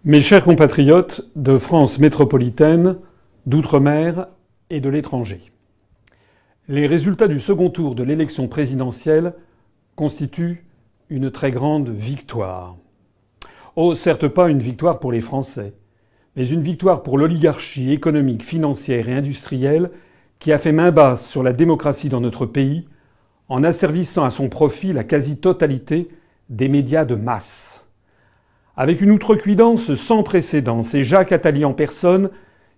Mes chers compatriotes de France métropolitaine, d'outre-mer et de l'étranger, les résultats du second tour de l'élection présidentielle constituent une très grande victoire. Oh, certes pas une victoire pour les Français, mais une victoire pour l'oligarchie économique, financière et industrielle qui a fait main basse sur la démocratie dans notre pays en asservissant à son profit la quasi-totalité des médias de masse. Avec une outrecuidance sans précédent, c'est Jacques Attali en personne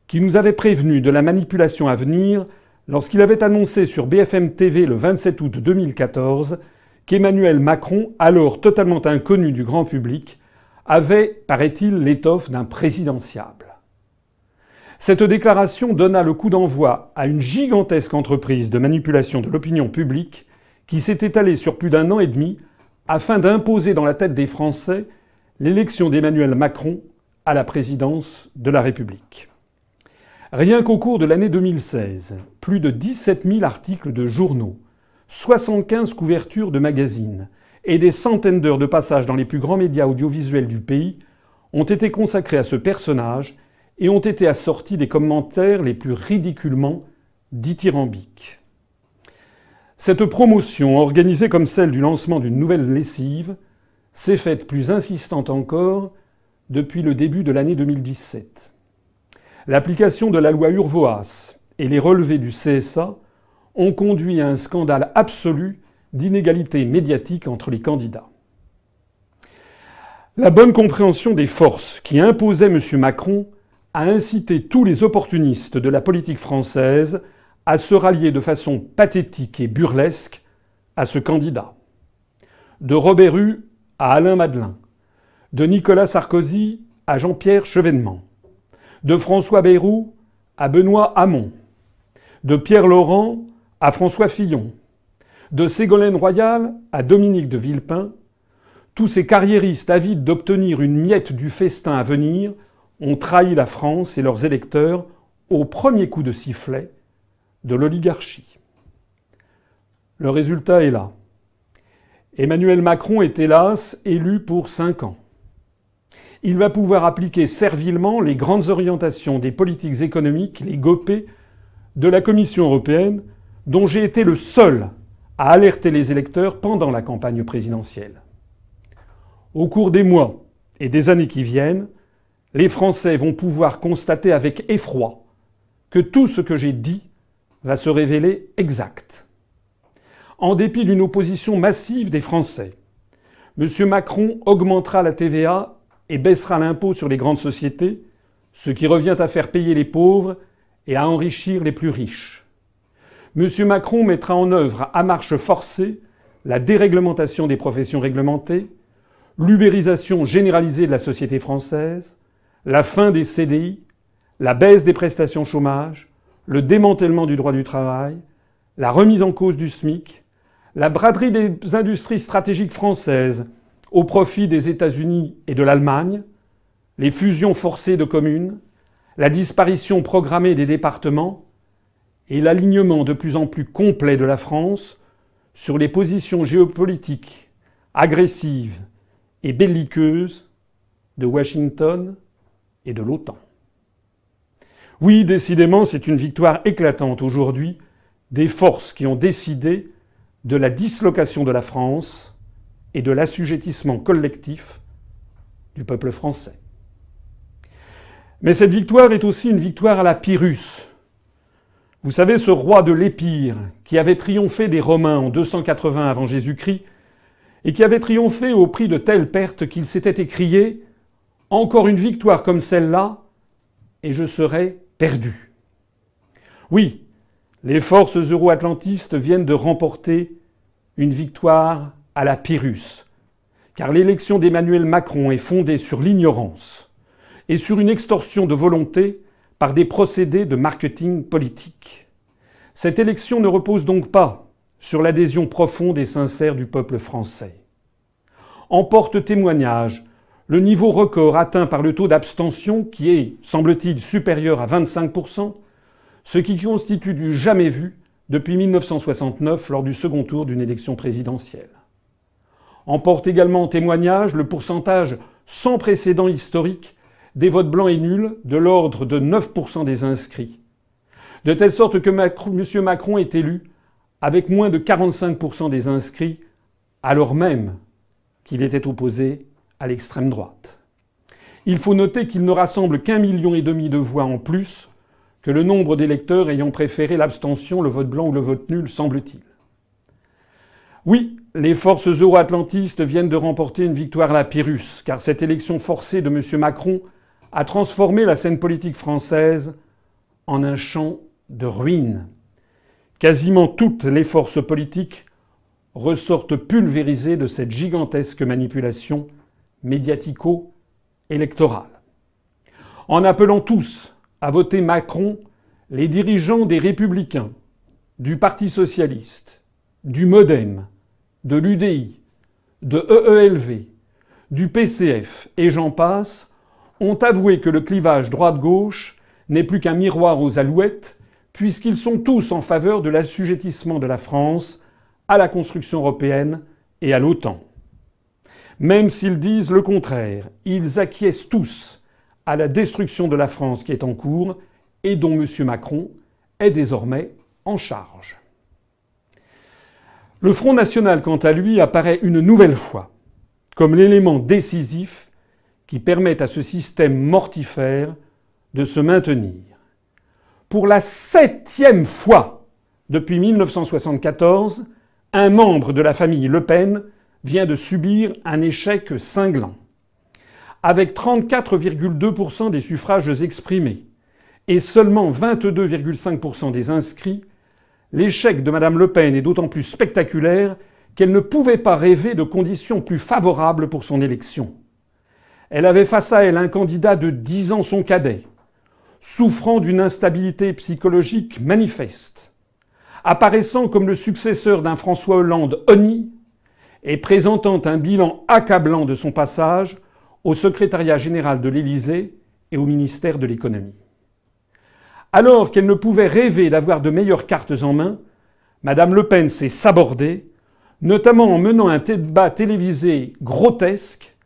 qui nous avait prévenu de la manipulation à venir lorsqu'il avait annoncé sur BFM TV le 27 août 2014 qu'Emmanuel Macron, alors totalement inconnu du grand public, avait, paraît-il, l'étoffe d'un présidentiable. Cette déclaration donna le coup d'envoi à une gigantesque entreprise de manipulation de l'opinion publique qui s'est étalée sur plus d'un an et demi afin d'imposer dans la tête des Français l'élection d'Emmanuel Macron à la présidence de la République. Rien qu'au cours de l'année 2016, plus de 17 000 articles de journaux, 75 couvertures de magazines et des centaines d'heures de passage dans les plus grands médias audiovisuels du pays ont été consacrés à ce personnage et ont été assortis des commentaires les plus ridiculement dithyrambiques. Cette promotion, organisée comme celle du lancement d'une nouvelle lessive, s'est faite plus insistante encore depuis le début de l'année 2017. L'application de la loi Urvoas et les relevés du CSA ont conduit à un scandale absolu d'inégalité médiatique entre les candidats. La bonne compréhension des forces qui imposaient M. Macron a incité tous les opportunistes de la politique française à se rallier de façon pathétique et burlesque à ce candidat. De Robert Hue à Alain Madelin, de Nicolas Sarkozy à Jean-Pierre Chevènement, de François Bayrou à Benoît Hamon, de Pierre Laurent à François Fillon, de Ségolène Royal à Dominique de Villepin, tous ces carriéristes avides d'obtenir une miette du festin à venir ont trahi la France et leurs électeurs au premier coup de sifflet de l'oligarchie. Le résultat est là. Emmanuel Macron est hélas élu pour 5 ans. Il va pouvoir appliquer servilement les grandes orientations des politiques économiques, les GOPÉ, de la Commission européenne, dont j'ai été le seul à alerter les électeurs pendant la campagne présidentielle. Au cours des mois et des années qui viennent, les Français vont pouvoir constater avec effroi que tout ce que j'ai dit va se révéler exact. En dépit d'une opposition massive des Français, M. Macron augmentera la TVA et baissera l'impôt sur les grandes sociétés, ce qui revient à faire payer les pauvres et à enrichir les plus riches. M. Macron mettra en œuvre à marche forcée la déréglementation des professions réglementées, l'ubérisation généralisée de la société française, la fin des CDI, la baisse des prestations chômage, le démantèlement du droit du travail, la remise en cause du SMIC, la braderie des industries stratégiques françaises au profit des États-Unis et de l'Allemagne, les fusions forcées de communes, la disparition programmée des départements et l'alignement de plus en plus complet de la France sur les positions géopolitiques agressives et belliqueuses de Washington et de l'OTAN. Oui, décidément, c'est une victoire éclatante aujourd'hui des forces qui ont décidé de la dislocation de la France et de l'assujettissement collectif du peuple français. Mais cette victoire est aussi une victoire à la Pyrrhus. Vous savez, ce roi de l'Épire qui avait triomphé des Romains en 280 avant Jésus-Christ et qui avait triomphé au prix de telles pertes qu'il s'était écrié « Encore une victoire comme celle-là, et je serai perdu ». Oui, les forces euro-atlantistes viennent de remporter une victoire à la Pyrrhus, car l'élection d'Emmanuel Macron est fondée sur l'ignorance et sur une extorsion de volonté par des procédés de marketing politique. Cette élection ne repose donc pas sur l'adhésion profonde et sincère du peuple français. En porte témoignage le niveau record atteint par le taux d'abstention qui est, semble-t-il, supérieur à 25%, ce qui constitue du jamais vu depuis 1969 lors du second tour d'une élection présidentielle. En porte également témoignage le pourcentage sans précédent historique des votes blancs et nuls de l'ordre de 9% des inscrits. De telle sorte que M. Macron est élu avec moins de 45% des inscrits, alors même qu'il était opposé à l'extrême droite. Il faut noter qu'il ne rassemble qu'1,5 million de voix en plus que le nombre d'électeurs ayant préféré l'abstention, le vote blanc ou le vote nul, semble-t-il. Oui, les forces euro-atlantistes viennent de remporter une victoire à la Pyrrhus, car cette élection forcée de M. Macron a transformé la scène politique française en un champ de ruines. Quasiment toutes les forces politiques ressortent pulvérisées de cette gigantesque manipulation médiatico-électorale. En appelant tous à voter Macron, les dirigeants des Républicains, du Parti socialiste, du MoDem, de l'UDI, de EELV, du PCF et j'en passe, ont avoué que le clivage droite-gauche n'est plus qu'un miroir aux alouettes, puisqu'ils sont tous en faveur de l'assujettissement de la France à la construction européenne et à l'OTAN. Même s'ils disent le contraire, ils acquiescent tous à la destruction de la France qui est en cours et dont M. Macron est désormais en charge. Le Front National, quant à lui, apparaît une nouvelle fois comme l'élément décisif qui permet à ce système mortifère de se maintenir. Pour la 7e fois depuis 1974, un membre de la famille Le Pen vient de subir un échec cinglant. Avec 34,2% des suffrages exprimés et seulement 22,5% des inscrits, l'échec de Mme Le Pen est d'autant plus spectaculaire qu'elle ne pouvait pas rêver de conditions plus favorables pour son élection. Elle avait face à elle un candidat de 10 ans son cadet, souffrant d'une instabilité psychologique manifeste, apparaissant comme le successeur d'un François Hollande honni et présentant un bilan accablant de son passage au secrétariat général de l'Élysée et au ministère de l'économie. Alors qu'elle ne pouvait rêver d'avoir de meilleures cartes en main, Mme Le Pen s'est sabordée, notamment en menant un débat télévisé grotesque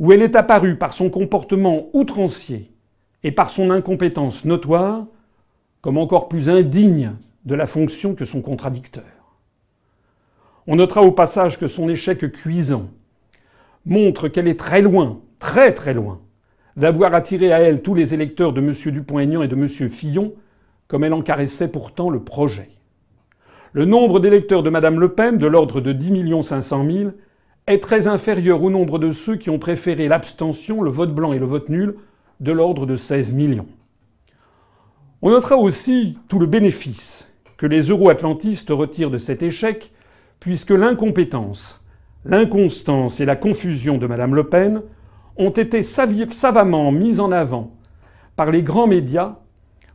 où elle est apparue par son comportement outrancier et par son incompétence notoire comme encore plus indigne de la fonction que son contradicteur. On notera au passage que son échec cuisant montre qu'elle est très loin, très très loin, d'avoir attiré à elle tous les électeurs de M. Dupont-Aignan et de M. Fillon, comme elle en caressait pourtant le projet. Le nombre d'électeurs de Mme Le Pen, de l'ordre de 10 500 000, est très inférieur au nombre de ceux qui ont préféré l'abstention, le vote blanc et le vote nul, de l'ordre de 16 millions. On notera aussi tout le bénéfice que les euro-atlantistes retirent de cet échec, puisque l'incompétence, l'inconstance et la confusion de Mme Le Pen ont été savamment mises en avant par les grands médias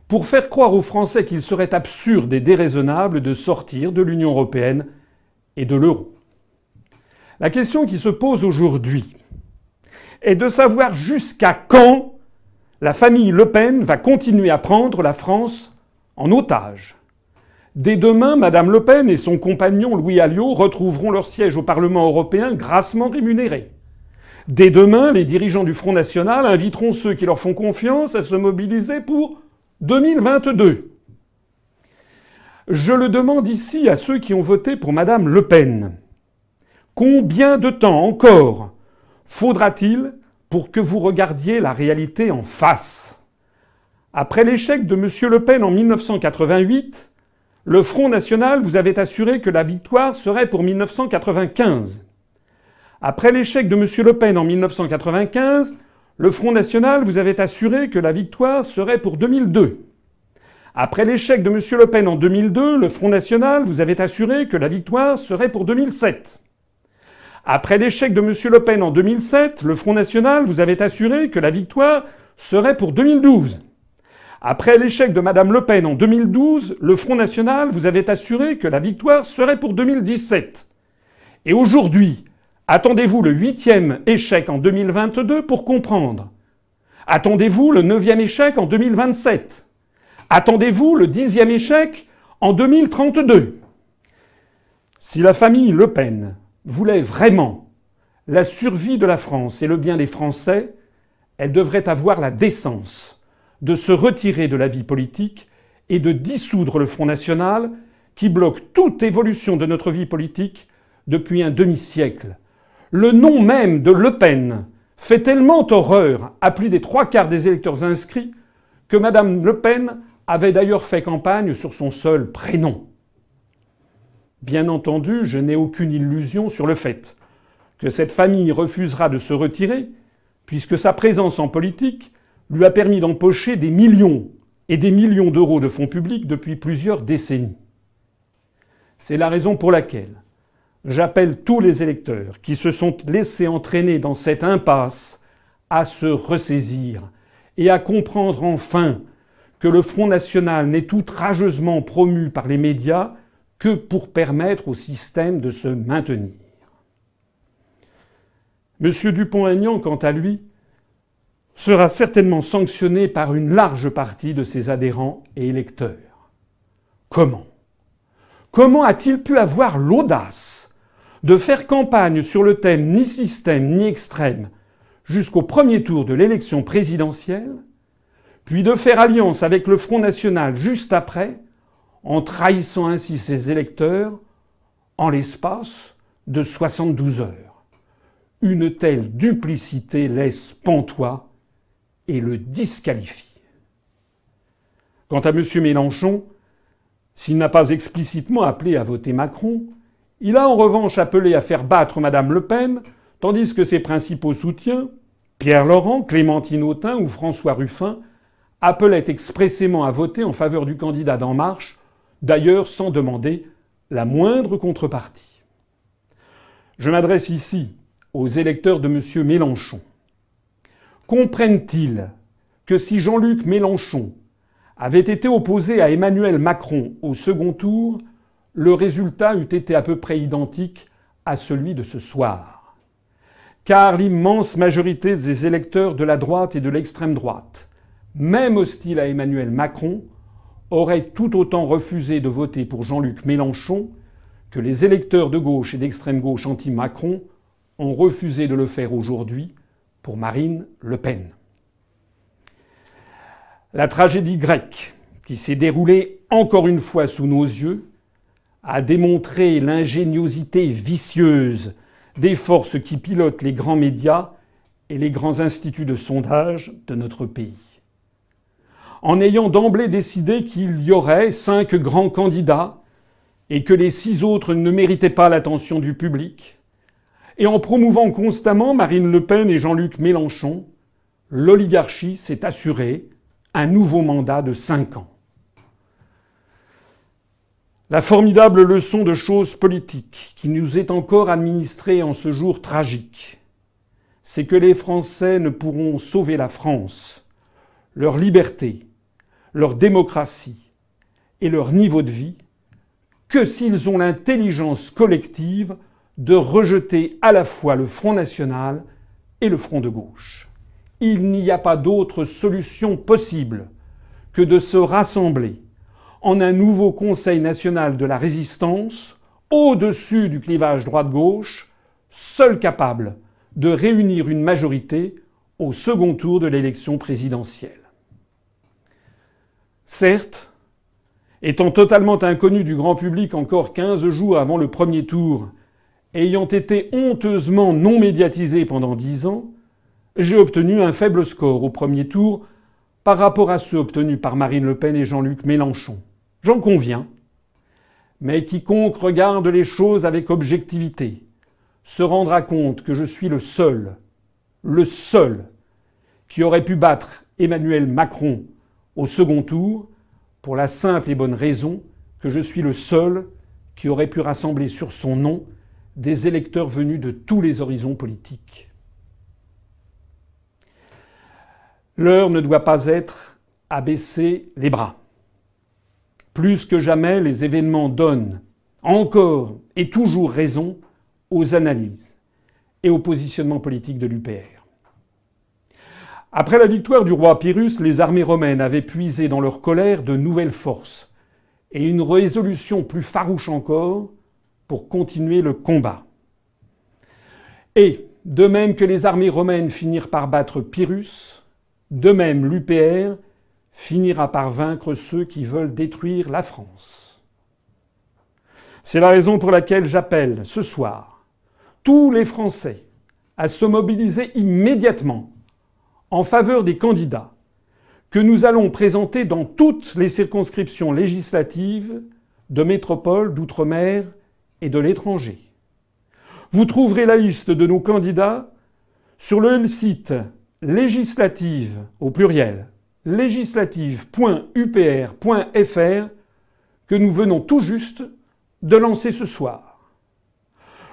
pour faire croire aux Français qu'il serait absurde et déraisonnable de sortir de l'Union européenne et de l'euro. La question qui se pose aujourd'hui est de savoir jusqu'à quand la famille Le Pen va continuer à prendre la France en otage. Dès demain, Mme Le Pen et son compagnon Louis Alliot retrouveront leur siège au Parlement européen grassement rémunérés. Dès demain, les dirigeants du Front National inviteront ceux qui leur font confiance à se mobiliser pour 2022. Je le demande ici à ceux qui ont voté pour Mme Le Pen. Combien de temps encore faudra-t-il pour que vous regardiez la réalité en face? Après l'échec de M. Le Pen en 1988, le Front National vous avait assuré que la victoire serait pour 1995. Après l'échec de M. Le Pen en 1995, le Front National vous avait assuré que la victoire serait pour 2002. Après l'échec de M. Le Pen en 2002, le Front National vous avait assuré que la victoire serait pour 2007. Après l'échec de M. Le Pen en 2007, le Front National vous avait assuré que la victoire serait pour 2012. Après l'échec de Mme Le Pen en 2012, le Front National vous avait assuré que la victoire serait pour 2017. Et aujourd'hui, attendez-vous le 8e échec en 2022 pour comprendre. Attendez-vous le 9e échec en 2027. Attendez-vous le 10e échec en 2032. Si la famille Le Pen voulait vraiment la survie de la France et le bien des Français, elle devrait avoir la décence de se retirer de la vie politique et de dissoudre le Front National qui bloque toute évolution de notre vie politique depuis un demi-siècle. Le nom même de Le Pen fait tellement horreur à plus des 3/4 des électeurs inscrits que Madame Le Pen avait d'ailleurs fait campagne sur son seul prénom. Bien entendu, je n'ai aucune illusion sur le fait que cette famille refusera de se retirer, puisque sa présence en politique lui a permis d'empocher des millions et des millions d'euros de fonds publics depuis plusieurs décennies. C'est la raison pour laquelle j'appelle tous les électeurs qui se sont laissés entraîner dans cette impasse à se ressaisir et à comprendre enfin que le Front National n'est outrageusement promu par les médias que pour permettre au système de se maintenir. M. Dupont-Aignan, quant à lui, sera certainement sanctionné par une large partie de ses adhérents et électeurs. Comment ? Comment a-t-il pu avoir l'audace de faire campagne sur le thème ni système ni extrême jusqu'au premier tour de l'élection présidentielle, puis de faire alliance avec le Front National juste après, en trahissant ainsi ses électeurs en l'espace de 72 heures. Une telle duplicité laisse pantois et le disqualifie. Quant à M. Mélenchon, s'il n'a pas explicitement appelé à voter Macron, il a en revanche appelé à faire battre Mme Le Pen, tandis que ses principaux soutiens, Pierre Laurent, Clémentine Autain ou François Ruffin, appelaient expressément à voter en faveur du candidat d'En Marche, d'ailleurs sans demander la moindre contrepartie. Je m'adresse ici aux électeurs de M. Mélenchon. Comprennent-ils que si Jean-Luc Mélenchon avait été opposé à Emmanuel Macron au second tour, le résultat eût été à peu près identique à celui de ce soir. Car l'immense majorité des électeurs de la droite et de l'extrême droite, même hostiles à Emmanuel Macron, auraient tout autant refusé de voter pour Jean-Luc Mélenchon que les électeurs de gauche et d'extrême gauche anti-Macron ont refusé de le faire aujourd'hui pour Marine Le Pen. La tragédie grecque, qui s'est déroulée encore une fois sous nos yeux, a démontré l'ingéniosité vicieuse des forces qui pilotent les grands médias et les grands instituts de sondage de notre pays. En ayant d'emblée décidé qu'il y aurait 5 grands candidats et que les 6 autres ne méritaient pas l'attention du public, et en promouvant constamment Marine Le Pen et Jean-Luc Mélenchon, l'oligarchie s'est assurée un nouveau mandat de 5 ans. La formidable leçon de choses politiques qui nous est encore administrée en ce jour tragique, c'est que les Français ne pourront sauver la France, leur liberté, leur démocratie et leur niveau de vie que s'ils ont l'intelligence collective de rejeter à la fois le Front National et le Front de gauche. Il n'y a pas d'autre solution possible que de se rassembler en un nouveau Conseil national de la résistance, au-dessus du clivage droite-gauche, seul capable de réunir une majorité au second tour de l'élection présidentielle. Certes, étant totalement inconnu du grand public encore 15 jours avant le premier tour, ayant été honteusement non médiatisé pendant 10 ans, j'ai obtenu un faible score au premier tour par rapport à ceux obtenus par Marine Le Pen et Jean-Luc Mélenchon. J'en conviens. Mais quiconque regarde les choses avec objectivité se rendra compte que je suis le seul qui aurait pu battre Emmanuel Macron au second tour, pour la simple et bonne raison que je suis le seul qui aurait pu rassembler sur son nom des électeurs venus de tous les horizons politiques. L'heure ne doit pas être à baisser les bras. Plus que jamais, les événements donnent encore et toujours raison aux analyses et au positionnement politique de l'UPR. Après la victoire du roi Pyrrhus, les armées romaines avaient puisé dans leur colère de nouvelles forces et une résolution plus farouche encore pour continuer le combat. Et, De même que les armées romaines finirent par battre Pyrrhus, de même l'UPR finira par vaincre ceux qui veulent détruire la France. C'est la raison pour laquelle j'appelle ce soir tous les Français à se mobiliser immédiatement en faveur des candidats que nous allons présenter dans toutes les circonscriptions législatives de métropole, d'outre-mer et de l'étranger. Vous trouverez la liste de nos candidats sur le site législative, au pluriel, législative.upr.fr que nous venons tout juste de lancer ce soir.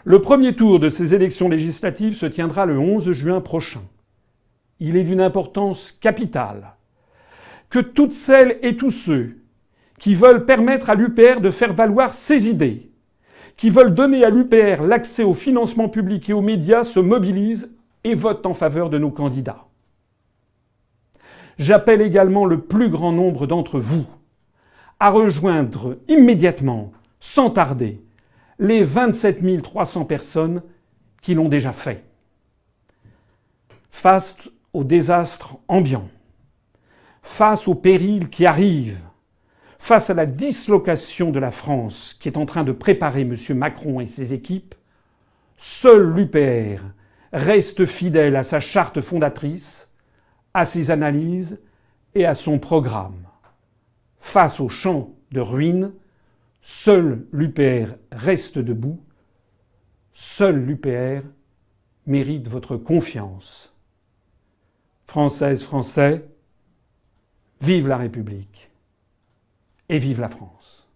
Le premier tour de ces élections législatives se tiendra le 11 juin prochain. Il est d'une importance capitale que toutes celles et tous ceux qui veulent permettre à l'UPR de faire valoir ses idées, qui veulent donner à l'UPR l'accès au financement public et aux médias se mobilisent et votent en faveur de nos candidats. J'appelle également le plus grand nombre d'entre vous à rejoindre immédiatement, sans tarder, les 27 300 personnes qui l'ont déjà fait. Face au désastre ambiant, face aux périls qui arrivent, face à la dislocation de la France qui est en train de préparer M. Macron et ses équipes, seul l'UPR reste fidèle à sa charte fondatrice, à ses analyses et à son programme. Face au champ de ruines, seul l'UPR reste debout. Seul l'UPR mérite votre confiance. Françaises, Français, vive la République et vive la France.